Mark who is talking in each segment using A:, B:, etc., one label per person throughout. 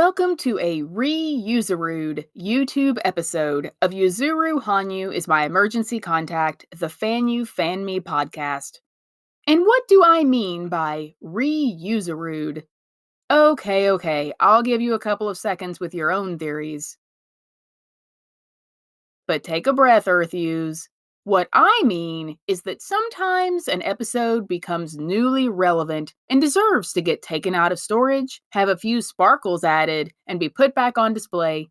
A: Welcome to a Re-Yuzuru-ed YouTube episode of Yuzuru Hanyu is my emergency contact, the FanyuFanme podcast. And what do I mean by Re-Yuzuru-ed? Okay, I'll give you a couple of seconds with your own theories. But take a breath, Earth-Yuz. What I mean is that sometimes an episode becomes newly relevant and deserves to get taken out of storage, have a few sparkles added, and be put back on display.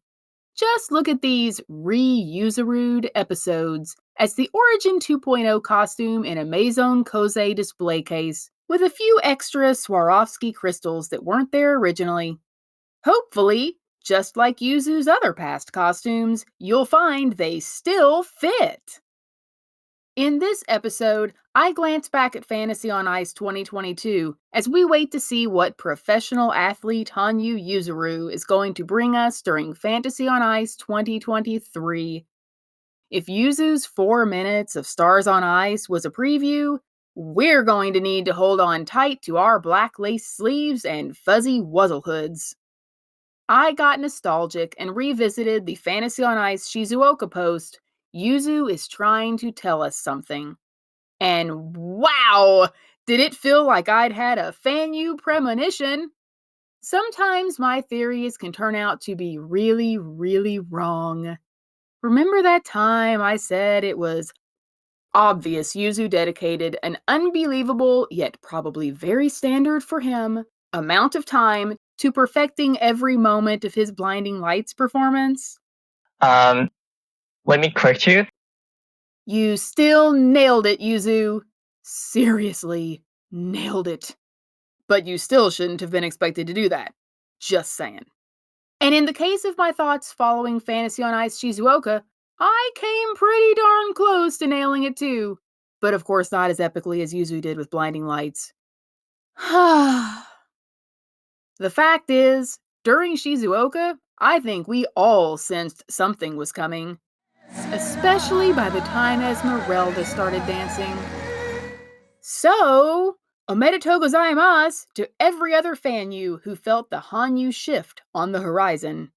A: Just look at these Re-Yuzuru-ed episodes as the Origin 2.0 costume in a Maison Kose display case, with a few extra Swarovski crystals that weren't there originally. Hopefully, just like Yuzu's other past costumes, you'll find they still fit. In this episode, I glance back at Fantasy on Ice 2022 as we wait to see what professional athlete Hanyu Yuzuru is going to bring us during Fantasy on Ice 2023. If Yuzu's 4 minutes of Stars on Ice was a preview, we're going to need to hold on tight to our black lace sleeves and fuzzy wuzzle hoods. I got nostalgic and revisited the Fantasy on Ice Shizuoka post, Yuzu is trying to tell us something. And wow! Did it feel like I'd had a Fanyu premonition? Sometimes my theories can turn out to be really, really wrong. Remember that time I said it was obvious Yuzu dedicated an unbelievable, yet probably very standard for him, amount of time to perfecting every moment of his Blinding Lights performance?
B: Let me correct you.
A: You still nailed it, Yuzu. Seriously, nailed it. But you still shouldn't have been expected to do that. Just saying. And in the case of my thoughts following Fantasy on Ice Shizuoka, I came pretty darn close to nailing it too. But of course not as epically as Yuzu did with Blinding Lights. The fact is, during Shizuoka, I think we all sensed something was coming. Especially by the time Esmeralda started dancing. So, omedetou gozaimasu to every other Fanyu who felt the Hanyu shift on the horizon.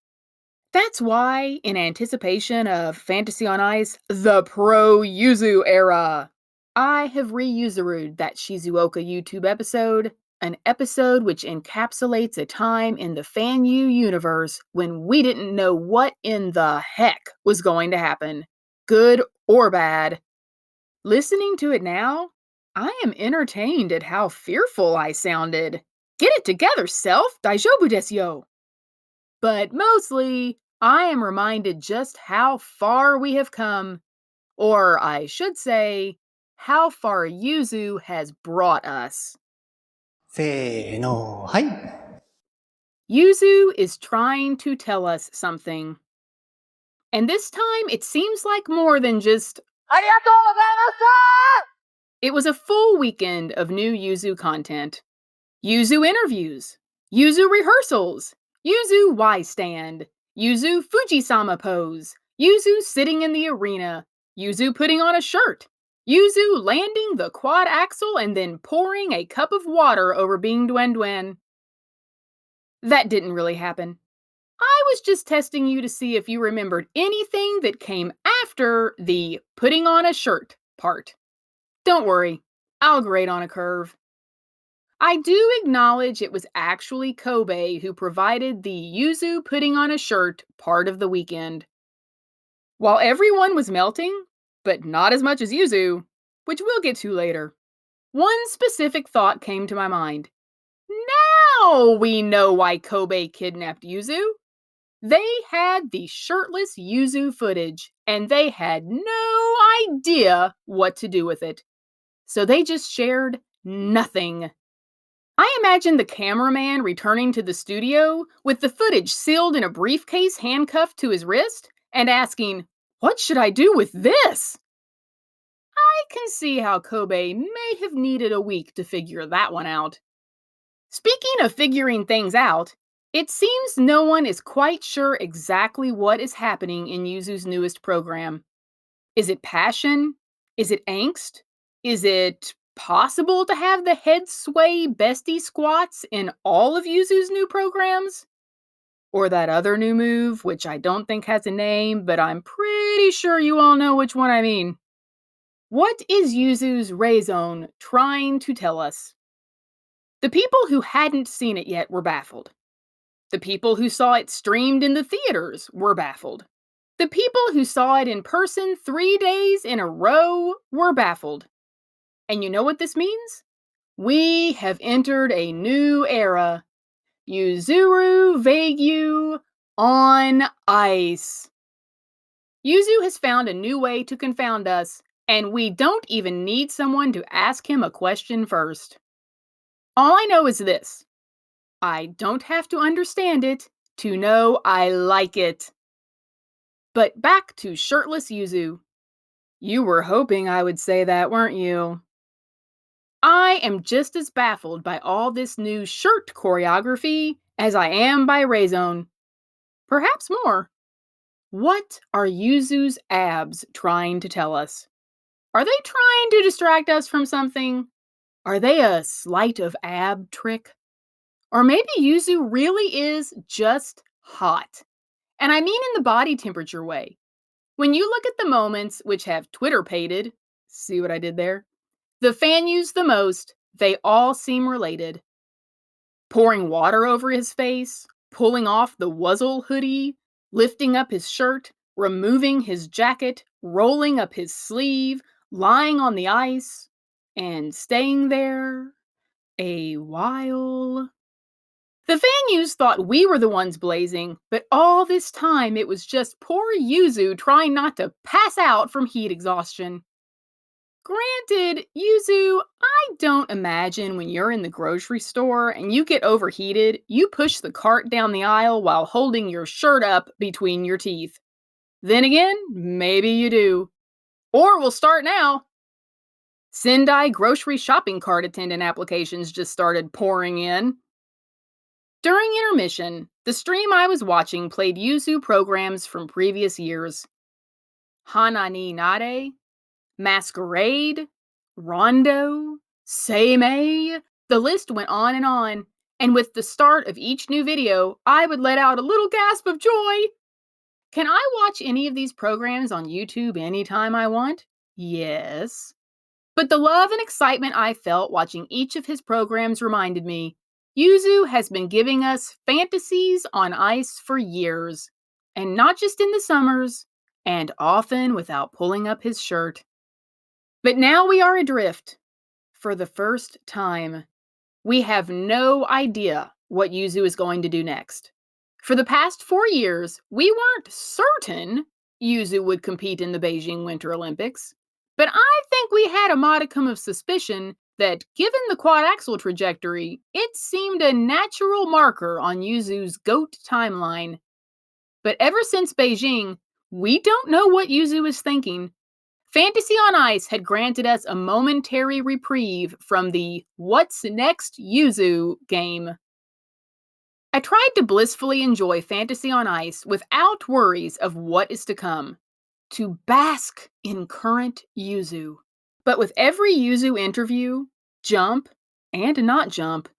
A: That's why, in anticipation of Fantasy on Ice, the Pro Yuzu Era, I have Re-Yuzuru-ed that Shizuoka YouTube episode, an episode which encapsulates a time in the Fanyu universe when we didn't know what in the heck was going to happen, good or bad. Listening to it now, I am entertained at how fearful I sounded. Get it together, self, daijoubu desu yo. But mostly, I am reminded just how far we have come, or I should say, how far Yuzu has brought us.
C: せーの、はい。
A: Yuzu is trying to tell us something. And this time, it seems like more than just
B: ありがとうございました!
A: It was a full weekend of new Yuzu content. Yuzu interviews, Yuzu rehearsals, Yuzu Y stand, Yuzu Fuji-sama pose, Yuzu sitting in the arena, Yuzu putting on a shirt, Yuzu landing the quad axle and then pouring a cup of water over Bing Duen Duen. That didn't really happen. I was just testing you to see if you remembered anything that came after the putting on a shirt part. Don't worry, I'll grade on a curve. I do acknowledge it was actually Kobe who provided the Yuzu putting on a shirt part of the weekend. While everyone was melting, but not as much as Yuzu, which we'll get to later, one specific thought came to my mind. Now we know why Kobe kidnapped Yuzu. They had the shirtless Yuzu footage, and they had no idea what to do with it. So they just shared nothing. I imagine the cameraman returning to the studio with the footage sealed in a briefcase handcuffed to his wrist and asking, "What should I do with this?" I can see how Kobe may have needed a week to figure that one out. Speaking of figuring things out, it seems no one is quite sure exactly what is happening in Yuzu's newest program. Is it passion? Is it angst? Is it possible to have the head sway bestie squats in all of Yuzu's new programs? Or that other new move, which I don't think has a name, but I'm pretty sure you all know which one I mean. What is Yuzu's Re-Zone trying to tell us? The people who hadn't seen it yet were baffled. The people who saw it streamed in the theaters were baffled. The people who saw it in person 3 days in a row were baffled. And you know what this means? We have entered a new era. Yuzuru Hanyu on ice. Yuzu has found a new way to confound us, and we don't even need someone to ask him a question first. All I know is this. I don't have to understand it to know I like it. But back to shirtless Yuzu. You were hoping I would say that, weren't you? I am just as baffled by all this new shirt choreography as I am by Re-Zone. Perhaps more. What are Yuzu's abs trying to tell us? Are they trying to distract us from something? Are they a sleight of ab trick? Or maybe Yuzu really is just hot. And I mean in the body temperature way. When you look at the moments which have Twitter-pated, see what I did there? The Fanyus the most, they all seem related. Pouring water over his face, pulling off the Wuzzle hoodie, lifting up his shirt, removing his jacket, rolling up his sleeve, lying on the ice, and staying there a while. The Fanyus thought we were the ones blazing, but all this time it was just poor Yuzu trying not to pass out from heat exhaustion. Granted, Yuzu, I don't imagine when you're in the grocery store and you get overheated, you push the cart down the aisle while holding your shirt up between your teeth. Then again, maybe you do. Or we'll start now. Sendai grocery shopping cart attendant applications just started pouring in. During intermission, the stream I was watching played Yuzu programs from previous years. Hana ni Nare, Masquerade, Rondo, Seimei, the list went on, and with the start of each new video, I would let out a little gasp of joy. Can I watch any of these programs on YouTube anytime I want? Yes. But the love and excitement I felt watching each of his programs reminded me, Yuzu has been giving us fantasies on ice for years, and not just in the summers, and often without pulling up his shirt. But now we are adrift. For the first time, we have no idea what Yuzu is going to do next. For the past 4 years, we weren't certain Yuzu would compete in the Beijing Winter Olympics, but I think we had a modicum of suspicion that, given the quad-axel trajectory, it seemed a natural marker on Yuzu's GOAT timeline. But ever since Beijing, we don't know what Yuzu is thinking. Fantasy on Ice had granted us a momentary reprieve from the What's Next Yuzu game. I tried to blissfully enjoy Fantasy on Ice without worries of what is to come, to bask in current Yuzu. But with every Yuzu interview, jump, and not jump,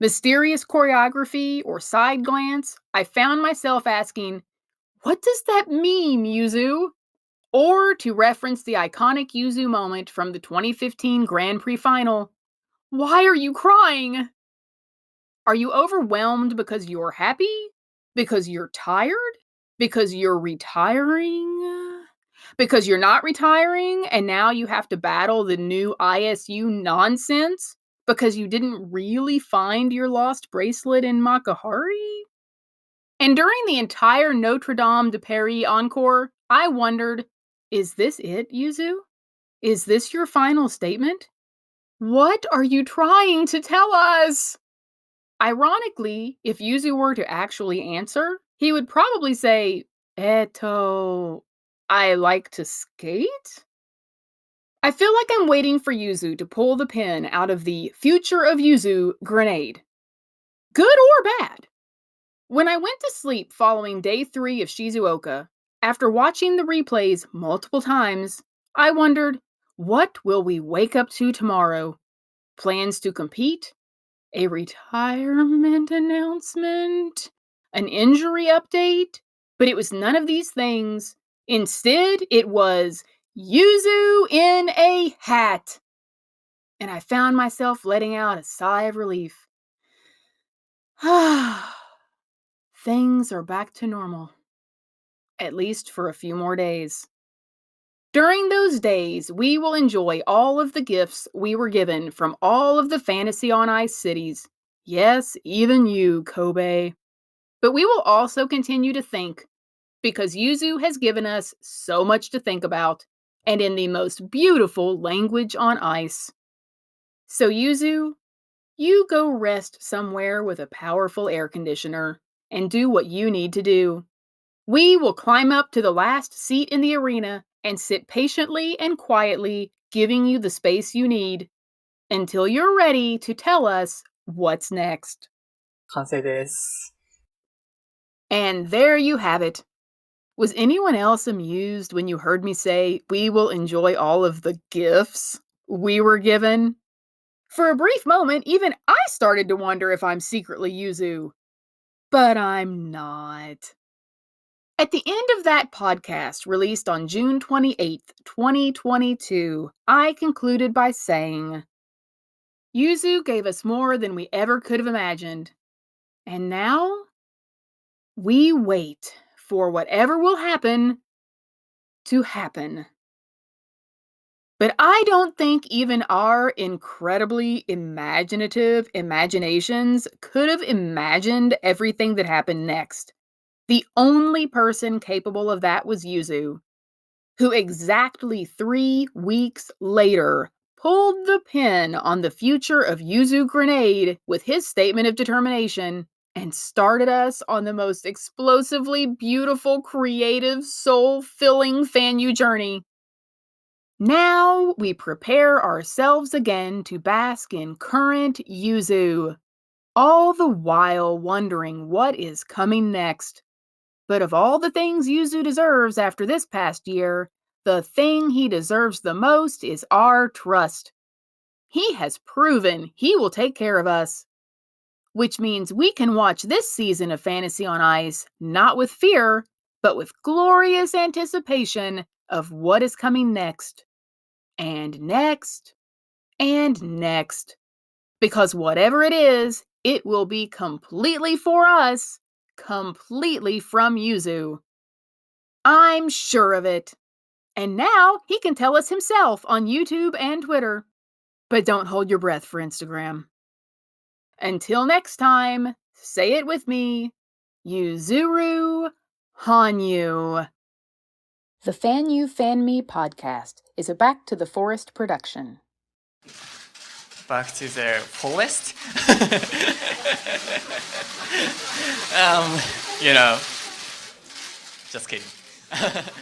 A: mysterious choreography, or side glance, I found myself asking, what does that mean, Yuzu? Or, to reference the iconic Yuzu moment from the 2015 Grand Prix final, why are you crying? Are you overwhelmed because you're happy? Because you're tired? Because you're retiring? Because you're not retiring and now you have to battle the new ISU nonsense? Because you didn't really find your lost bracelet in Makahari? And during the entire Notre Dame de Paris encore, I wondered, is this it, Yuzu? Is this your final statement? What are you trying to tell us? Ironically, if Yuzu were to actually answer, he would probably say, I like to skate? I feel like I'm waiting for Yuzu to pull the pin out of the Future of Yuzu grenade. Good or bad? When I went to sleep following day 3 of Shizuoka, after watching the replays multiple times, I wondered, what will we wake up to tomorrow? Plans to compete? A retirement announcement? an injury update, but it was none of these things. Instead, it was Yuzu in a hat. And I found myself letting out a sigh of relief. Things are back to normal. At least for a few more days. During those days, we will enjoy all of the gifts we were given from all of the Fantasy on Ice cities. Yes, even you, Kobe. But we will also continue to think, because Yuzu has given us so much to think about, and in the most beautiful language on ice. So Yuzu, you go rest somewhere with a powerful air conditioner, and do what you need to do. We will climb up to the last seat in the arena and sit patiently and quietly, giving you the space you need, until you're ready to tell us what's next.
C: 完成です。
A: And there you have it. Was anyone else amused when you heard me say we will enjoy all of the gifts we were given? For a brief moment, even I started to wonder if I'm secretly Yuzu. But I'm not. At the end of that podcast, released on June 28th, 2022, I concluded by saying, Yuzu gave us more than we ever could have imagined. And now, we wait for whatever will happen to happen. But I don't think even our incredibly imaginative imaginations could have imagined everything that happened next. The only person capable of that was Yuzu, who exactly 3 weeks later pulled the pin on the future of Yuzuru-ed with his statement of determination and started us on the most explosively beautiful, creative, soul-filling Fanyu journey. Now we prepare ourselves again to bask in current Yuzu, all the while wondering what is coming next. But of all the things Yuzu deserves after this past year, the thing he deserves the most is our trust. He has proven he will take care of us. Which means we can watch this season of Fantasy on Ice not with fear, but with glorious anticipation of what is coming next. And next. And next. Because whatever it is, it will be completely for us. Completely from Yuzu. I'm sure of it. And now he can tell us himself on YouTube and Twitter. But don't hold your breath for Instagram. Until next time, say it with me, Yuzuru Hanyu. The FanyuFanme podcast is a Back to the Forest production.
C: Back to the forest? Just kidding.